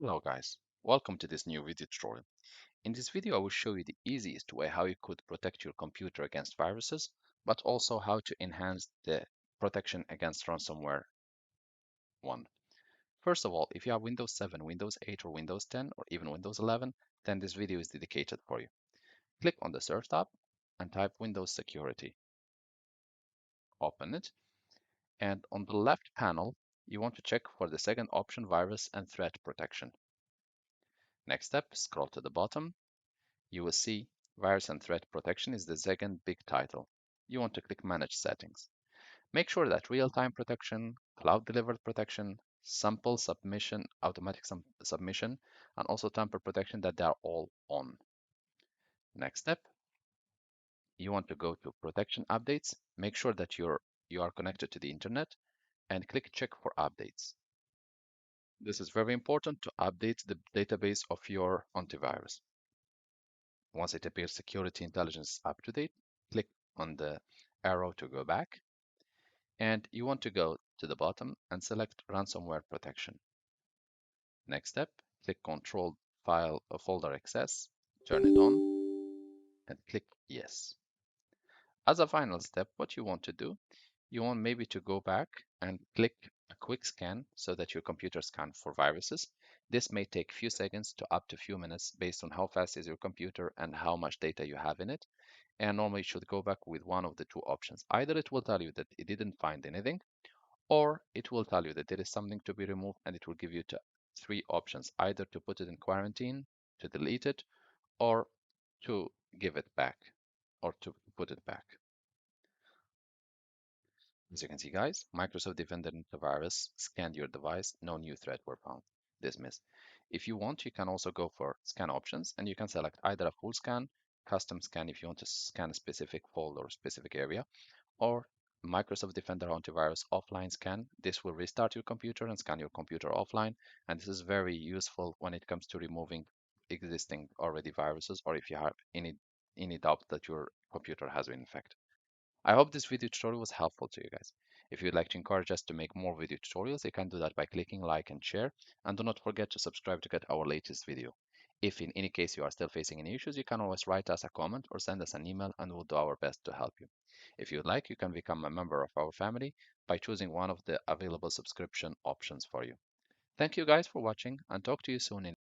Hello guys, welcome to this new video tutorial. In this video I will show you the easiest way how you could protect your computer against viruses, but also how to enhance the protection against ransomware 1. First of all, if you have Windows 7, Windows 8 or Windows 10 or even Windows 11, then this video is dedicated for you. Click on the search tab and type Windows Security. Open it, and on the left panel you want to check for the second option, Virus and Threat Protection. Next step, scroll to the bottom. You will see Virus and Threat Protection is the second big title. You want to click Manage Settings. Make sure that real-time protection, cloud-delivered protection, sample submission, automatic submission, and also tamper protection, that they are all on. Next step, you want to go to Protection Updates. Make sure that you are connected to the internet and click Check for Updates. This is very important to update the database of your antivirus. Once it appears Security Intelligence up to date, click on the arrow to go back, and you want to go to the bottom and select Ransomware Protection. Next step, click Control File or Folder Access, turn it on, and click Yes. As a final step, what you want to do, you want maybe to go back and click a quick scan so that your computer scans for viruses. This may take few seconds to up to few minutes based on how fast is your computer and how much data you have in it. And normally you should go back with one of the two options. Either it will tell you that it didn't find anything, or it will tell you that there is something to be removed, and it will give you three options, either to put it in quarantine, to delete it, or to give it back, or to put it back. As you can see, guys, Microsoft Defender Antivirus scanned your device. No new threat were found. Dismiss. If you want, you can also go for scan options, and you can select either a full scan, custom scan if you want to scan a specific folder or specific area, or Microsoft Defender Antivirus Offline Scan. This will restart your computer and scan your computer offline, and this is very useful when it comes to removing existing already viruses, or if you have any doubt that your computer has been infected. I hope this video tutorial was helpful to you guys. If you'd like to encourage us to make more video tutorials, you can do that by clicking like and share, and do not forget to subscribe to get our latest video. If in any case you are still facing any issues, you can always write us a comment or send us an email, and we'll do our best to help you. If you'd like, you can become a member of our family by choosing one of the available subscription options for you. Thank you guys for watching, and talk to you soon.